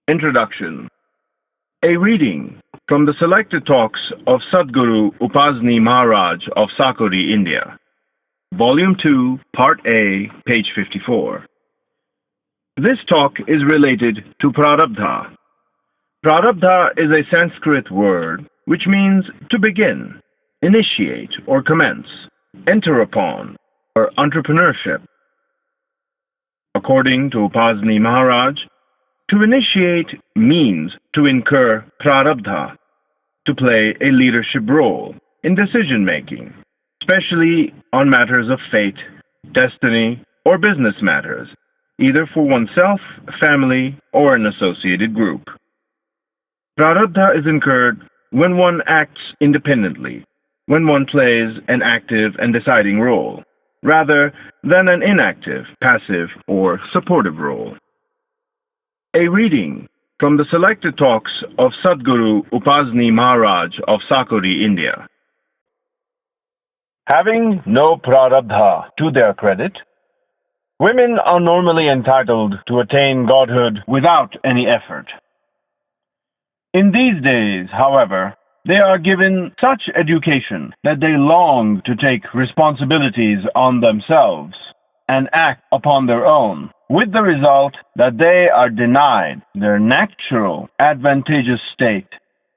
Introduction. A reading from the selected talks of Sadguru Upasni Maharaj of Sakori, India. Volume 2, Part A, page 54. This talk is related to Prarabdha. Prarabdha is a Sanskrit word which means to begin, initiate or commence, enter upon, or entrepreneurship. According to Upasni Maharaj, to initiate means to incur prarabdha, to play a leadership role in decision-making, especially on matters of fate, destiny, or business matters, either for oneself, family, or an associated group. Prarabdha is incurred when one acts independently, when one plays an active and deciding role, rather than an inactive, passive, or supportive role. A reading from the selected talks of Sadguru Upasni Maharaj of Sakori, India. Having no prarabdha to their credit, women are normally entitled to attain godhood without any effort. In these days, however, they are given such education that they long to take responsibilities on themselves and act upon their own, with the result that they are denied their natural advantageous state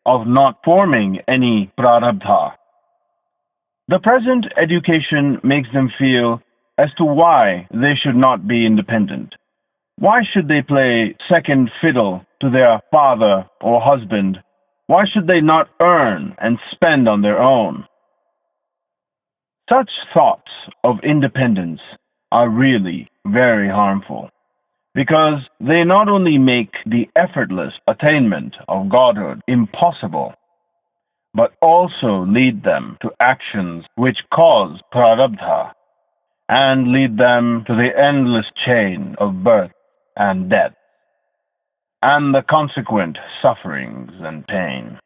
of not forming any prarabdha. The present education makes them feel as to why they should not be independent. Why should they play second fiddle to their father or husband? Why should they not earn and spend on their own? Such thoughts of independence are really very harmful, because they not only make the effortless attainment of godhood impossible, but also lead them to actions which cause prarabdha and lead them to the endless chain of birth and death, and the consequent sufferings and pain.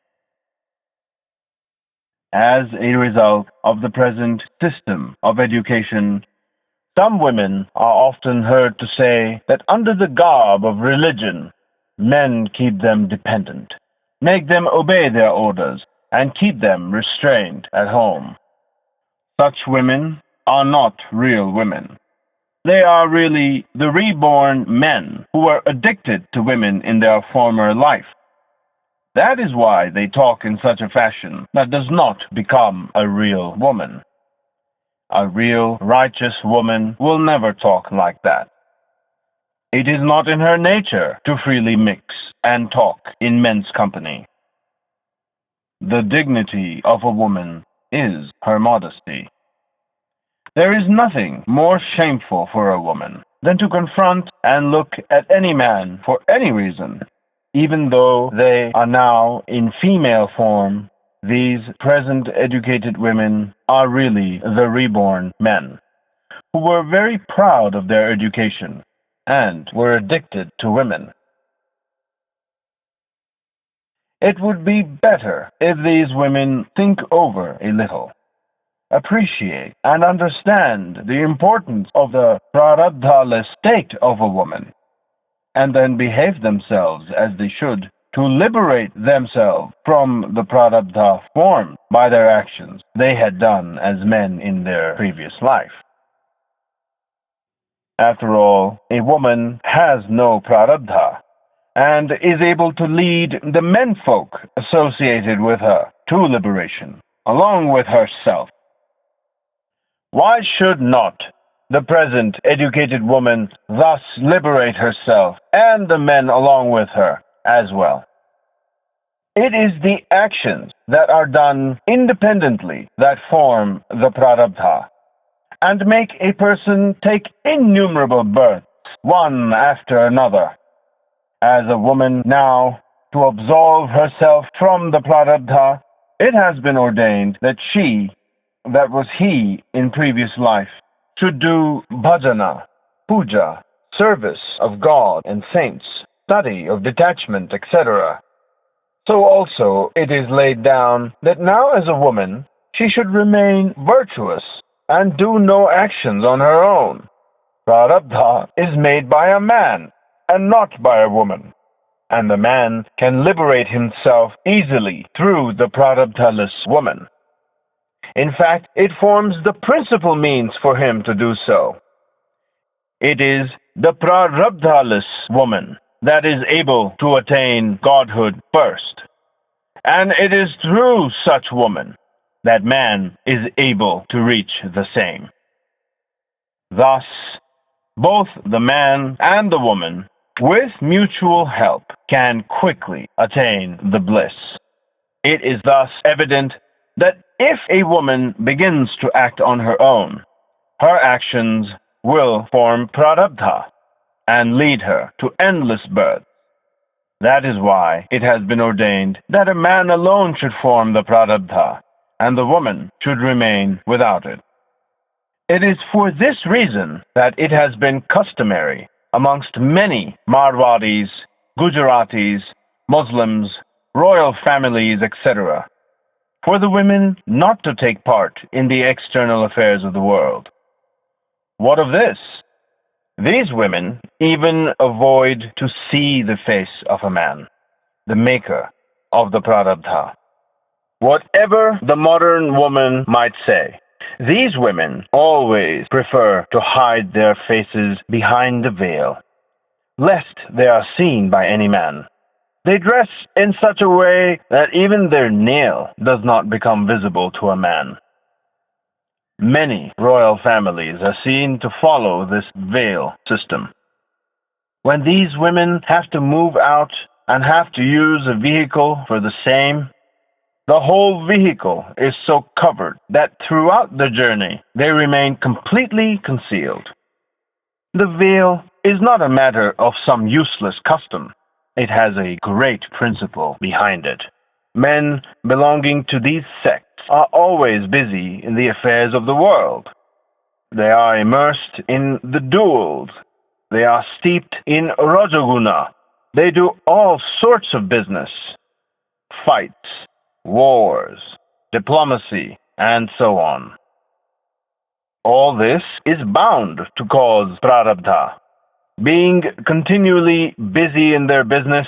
As a result of the present system of education, some women are often heard to say that under the garb of religion, men keep them dependent, make them obey their orders, and keep them restrained at home. Such women are not real women. They are really the reborn men who were addicted to women in their former life. That is why they talk in such a fashion that does not become a real woman. A real righteous woman will never talk like that. It is not in her nature to freely mix and talk in men's company. The dignity of a woman is her modesty. There is nothing more shameful for a woman than to confront and look at any man for any reason, even though they are now in female form. These present educated women are really the reborn men, who were very proud of their education and were addicted to women. It would be better if these women think over a little, appreciate and understand the importance of the prarabdha-less state of a woman, and then behave themselves as they should to liberate themselves from the prarabdha formed by their actions they had done as men in their previous life. After all, a woman has no prarabdha and is able to lead the menfolk associated with her to liberation, along with herself. Why should not the present educated woman thus liberate herself and the men along with her as well? It is the actions that are done independently that form the prarabdha and make a person take innumerable births, one after another. As a woman now, to absolve herself from the prarabdha, it has been ordained that she, that was he in previous life, should do bhajana, puja, service of God and saints, study of detachment, etc. So also it is laid down that now as a woman she should remain virtuous and do no actions on her own. Prarabdha is made by a man and not by a woman, and the man can liberate himself easily through the prarabdhaless woman. In fact, it forms the principal means for him to do so. It is the prarabdhaless woman that is able to attain godhood first, and it is through such woman that man is able to reach the same. Thus, both the man and the woman, with mutual help, can quickly attain the bliss. It is thus evident that if a woman begins to act on her own, her actions will form prarabdha and lead her to endless births. That is why it has been ordained that a man alone should form the prarabdha, and the woman should remain without it. It is for this reason that it has been customary amongst many Marwadis, Gujaratis, Muslims, royal families, etc., for the women not to take part in the external affairs of the world. What of this? These women even avoid to see the face of a man, the maker of the prarabdha. Whatever the modern woman might say, these women always prefer to hide their faces behind the veil, lest they are seen by any man. They dress in such a way that even their nail does not become visible to a man. Many royal families are seen to follow this veil system. When these women have to move out and have to use a vehicle for the same, the whole vehicle is so covered that throughout the journey they remain completely concealed. The veil is not a matter of some useless custom. It has a great principle behind it. Men belonging to these sects are always busy in the affairs of the world. They are immersed in the duels. They are steeped in rajaguna. They do all sorts of business. Fights, wars, diplomacy, and so on. All this is bound to cause prarabdha. Being continually busy in their business,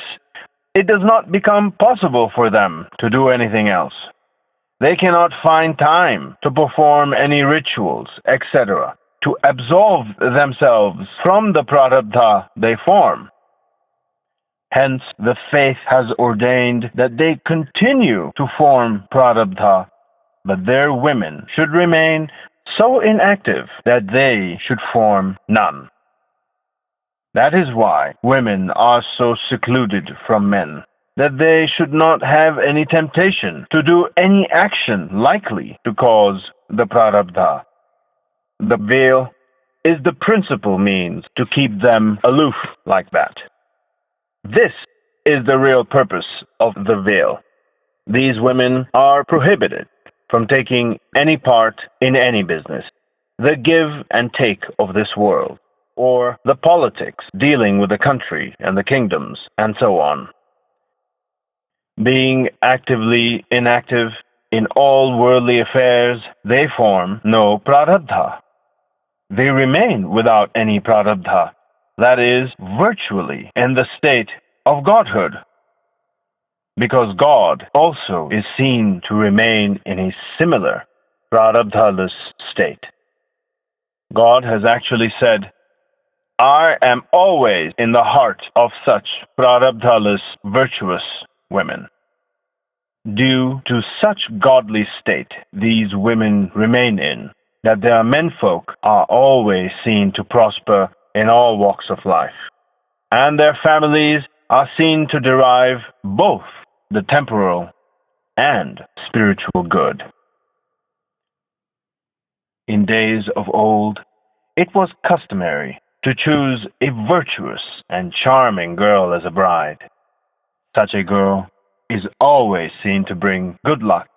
it does not become possible for them to do anything else. They cannot find time to perform any rituals, etc., to absolve themselves from the prarabdha they form. Hence, the faith has ordained that they continue to form prarabdha, but their women should remain so inactive that they should form none. That is why women are so secluded from men, that they should not have any temptation to do any action likely to cause the prarabdha. The veil is the principal means to keep them aloof like that. This is the real purpose of the veil. These women are prohibited from taking any part in any business, the give and take of this world, or the politics dealing with the country and the kingdoms, and so on. Being actively inactive in all worldly affairs, they form no prarabdha. They remain without any prarabdha, that is, virtually in the state of godhood, because God also is seen to remain in a similar prarabdhaless state. God has actually said, I am always in the heart of such prarabdhaless virtuous women. Due to such godly state these women remain in, that their menfolk are always seen to prosper in all walks of life, and their families are seen to derive both the temporal and spiritual good. In days of old, it was customary to choose a virtuous and charming girl as a bride. Such a girl is always seen to bring good luck,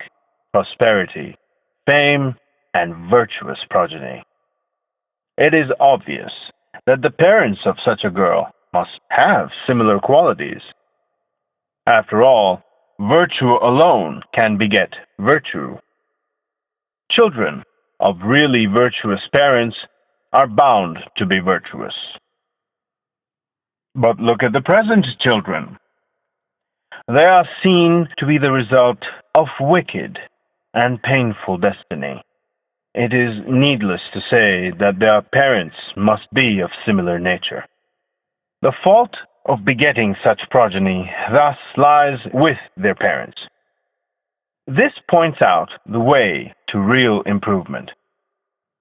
prosperity, fame, and virtuous progeny. It is obvious that the parents of such a girl must have similar qualities. After all, virtue alone can beget virtue. Children of really virtuous parents are bound to be virtuous. But look at the present children. They are seen to be the result of wicked and painful destiny. It is needless to say that their parents must be of similar nature. The fault of begetting such progeny thus lies with their parents. This points out the way to real improvement.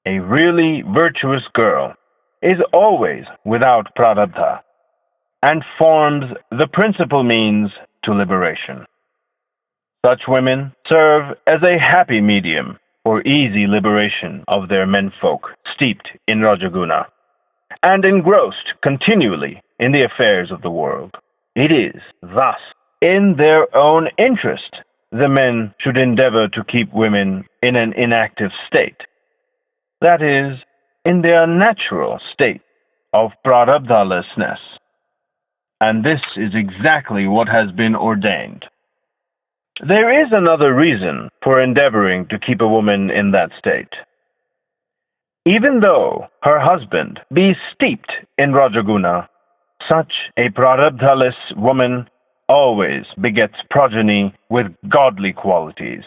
A really virtuous girl is always without Prarabdha and forms the principal means to liberation. Such women serve as a happy medium for easy liberation of their menfolk steeped in Rajaguna and engrossed continually in the affairs of the world. It is, thus, in their own interest the men should endeavor to keep women in an inactive state, that is, in their natural state of prarabdhalessness. And this is exactly what has been ordained. There is another reason for endeavoring to keep a woman in that state. Even though her husband be steeped in Rajaguna, such a prarabdhaless woman always begets progeny with godly qualities.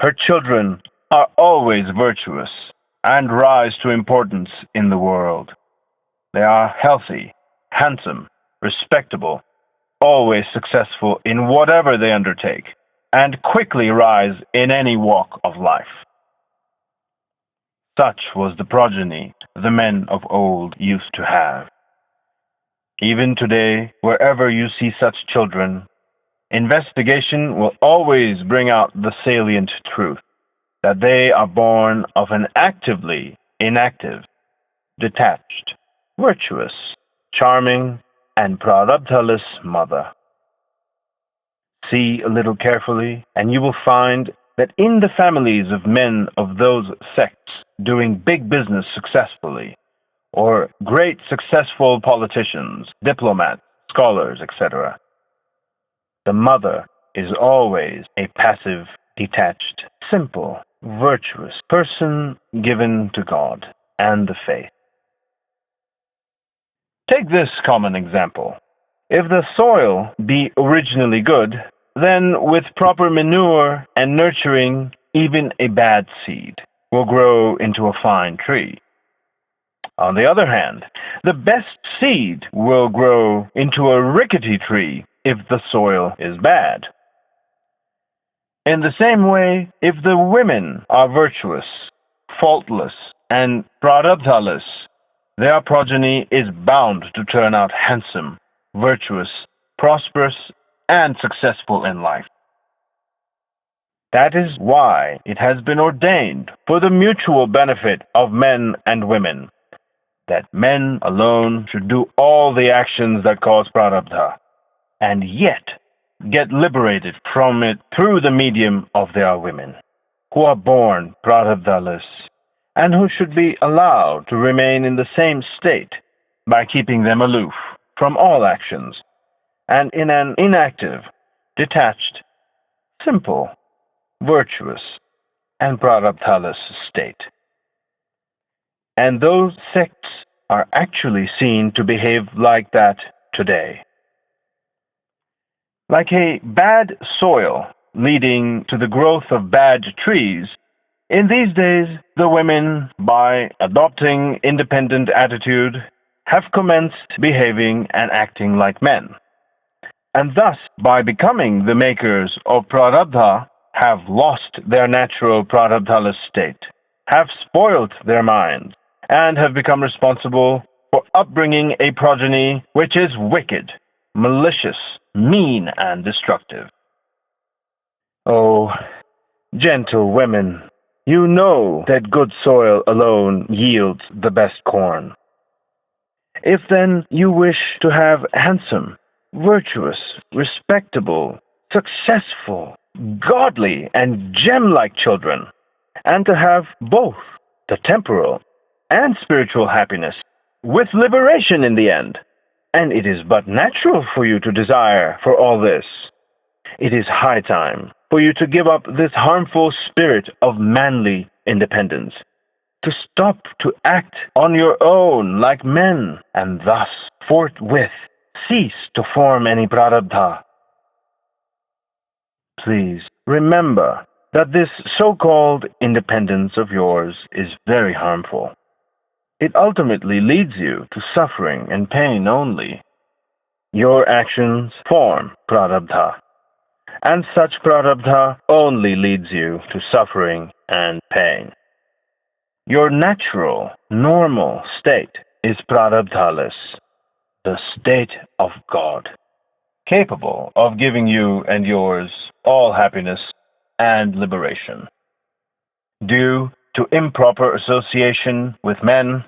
Her children are always virtuous and rise to importance in the world. They are healthy, handsome, respectable, always successful in whatever they undertake, and quickly rise in any walk of life. Such was the progeny the men of old used to have. Even today, wherever you see such children, investigation will always bring out the salient truth that they are born of an actively inactive, detached, virtuous, charming, and prarabdhaless mother. See a little carefully, and you will find that in the families of men of those sects doing big business successfully, or great successful politicians, diplomats, scholars, etc., the mother is always a passive, detached, simple, virtuous person given to God and the faith. Take this common example. If the soil be originally good, then with proper manure and nurturing, even a bad seed will grow into a fine tree. On the other hand, the best seed will grow into a rickety tree if the soil is bad. In the same way, if the women are virtuous, faultless, and prarabdhaless, their progeny is bound to turn out handsome, virtuous, prosperous, and successful in life. That is why it has been ordained for the mutual benefit of men and women that men alone should do all the actions that cause prarabdha, and yet get liberated from it through the medium of their women, who are born prarabdhaless, and who should be allowed to remain in the same state by keeping them aloof from all actions, and in an inactive, detached, simple, virtuous, and prarabdhaless state. And those sects are actually seen to behave like that today. Like a bad soil leading to the growth of bad trees, in these days the women, by adopting independent attitude, have commenced behaving and acting like men, and thus, by becoming the makers of prarabdha, have lost their natural prarabdhaless state, have spoilt their minds, and have become responsible for upbringing a progeny which is wicked, malicious, mean, and destructive. Oh, gentle women, you know that good soil alone yields the best corn. If then you wish to have handsome, virtuous, respectable, successful, godly, and gem-like children, and to have both the temporal and spiritual happiness, with liberation in the end, and it is but natural for you to desire for all this, it is high time for you to give up this harmful spirit of manly independence, to stop to act on your own like men, and thus forthwith cease to form any prarabdha, Please remember that this so-called independence of yours is very harmful. It ultimately leads you to suffering and pain only. Your actions form Prarabdha, and such Prarabdha only leads you to suffering and pain. Your natural, normal state is Prarabdhaless, the state of God, capable of giving you and yours all happiness and liberation. Due to improper association with men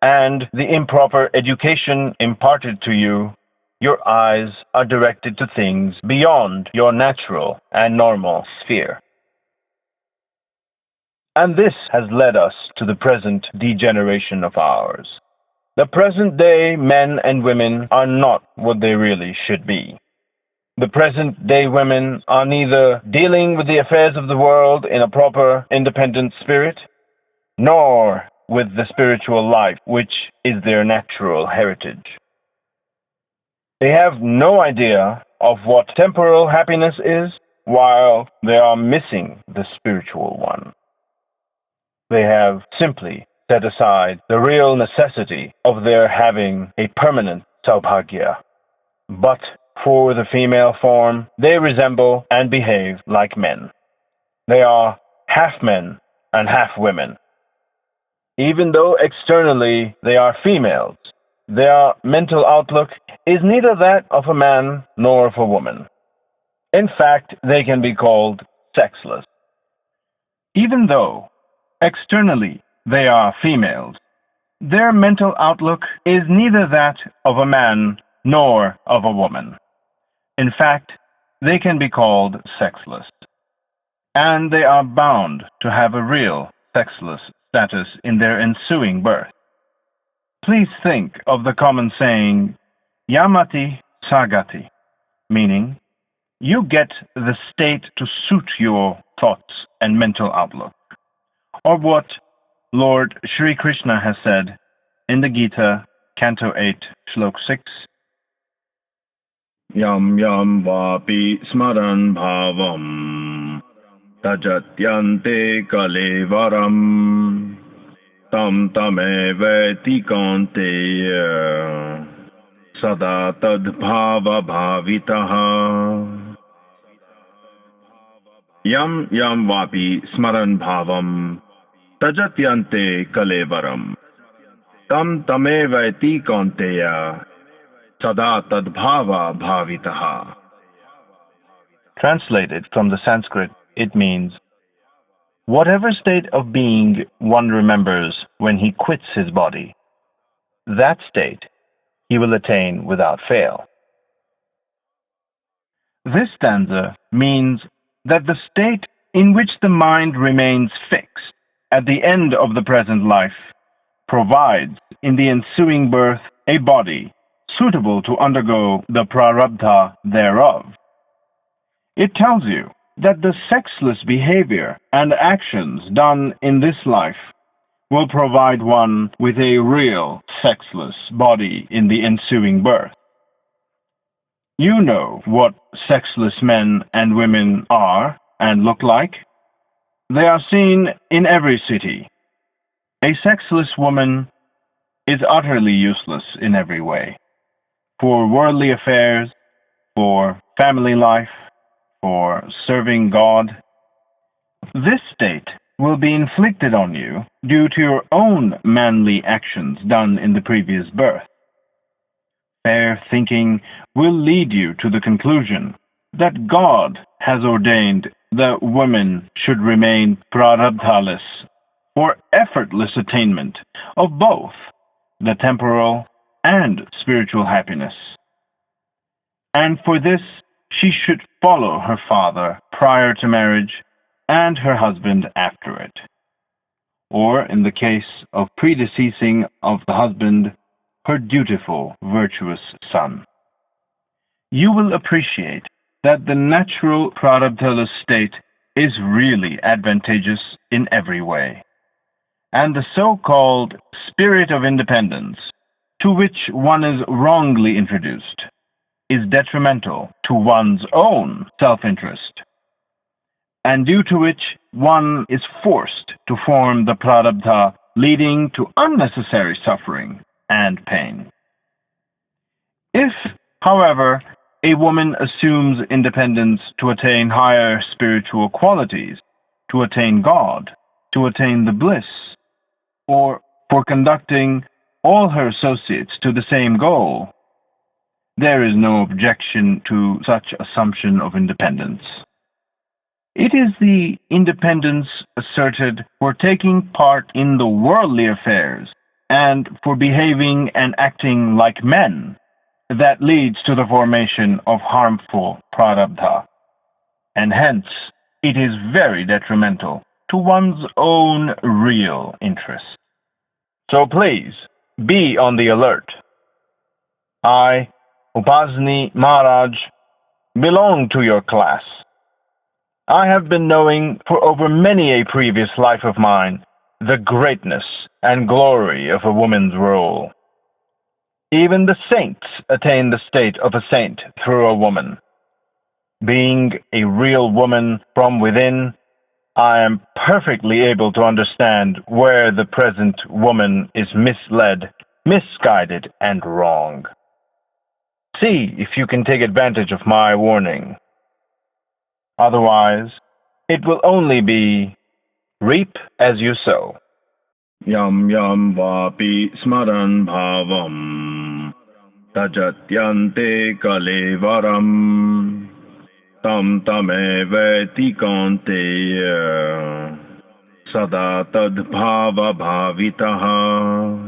and the improper education imparted to you, your eyes are directed to things beyond your natural and normal sphere. And this has led us to the present degeneration of ours. The present day men and women are not what they really should be. The present day women are neither dealing with the affairs of the world in a proper, independent spirit, nor with the spiritual life which is their natural heritage. They have no idea of what temporal happiness is, while they are missing the spiritual one. They have simply set aside the real necessity of their having a permanent saubhagya. But for the female form, they resemble and behave like men. They are half men and half women. Even though externally they are females, their mental outlook is neither that of a man nor of a woman. In fact, they can be called sexless. Even though externally they are females, their mental outlook is neither that of a man nor of a woman. In fact, they can be called sexless. And they are bound to have a real sexless status in their ensuing birth. Please think of the common saying, Yamati Sagati, meaning, you get the state to suit your thoughts and mental outlook. Or what Lord Sri Krishna has said in the Gita, Canto 8, Shlok 6, Yam yam vapi smaran bhavam tajatyante kalevaram tam tameveti kanteya sada tadbhava bhavitaha. Yam yam vapi smaran bhavam tajatyante kalevaram tam tameveti kanteya sada tadbhava bhavitaha. Translated from the Sanskrit, it means, whatever state of being one remembers when he quits his body, that state he will attain without fail. This stanza means that the state in which the mind remains fixed at the end of the present life provides in the ensuing birth a body suitable to undergo the prarabdha thereof. It tells you that the sexless behavior and actions done in this life will provide one with a real sexless body in the ensuing birth. You know what sexless men and women are and look like. They are seen in every city. A sexless woman is utterly useless in every way. For worldly affairs, for family life, for serving God. This state will be inflicted on you due to your own manly actions done in the previous birth. Fair thinking will lead you to the conclusion that God has ordained that women should remain prarabdhaless for effortless attainment of both the temporal and spiritual happiness. And for this, she should follow her father prior to marriage and her husband after it. Or, in the case of predeceasing of the husband, her dutiful, virtuous son. You will appreciate that the natural prarabdhaless state is really advantageous in every way, and the so-called spirit of independence, to which one is wrongly introduced, is detrimental to one's own self-interest. and due to which one is forced to form the Prarabdha, leading to unnecessary suffering and pain. If, however, a woman assumes independence to attain higher spiritual qualities, to attain God, to attain the bliss, or for conducting all her associates to the same goal, there is no objection to such assumption of independence. It is the independence asserted for taking part in the worldly affairs and for behaving and acting like men that leads to the formation of harmful prarabdha, and hence it is very detrimental to one's own real interests. So please, be on the alert. I, Upasni Maharaj, belong to your class. I have been knowing for over many a previous life of mine the greatness and glory of a woman's role. Even the saints attain the state of a saint through a woman. Being a real woman from within, I am perfectly able to understand where the present woman is misled, misguided, and wrong. See if you can take advantage of my warning. Otherwise, it will only be reap as you sow. Yam yam vapi smaran bhavam tajatyante kalevaram tam tameveti kanteya sada tad bhava bhavitaha.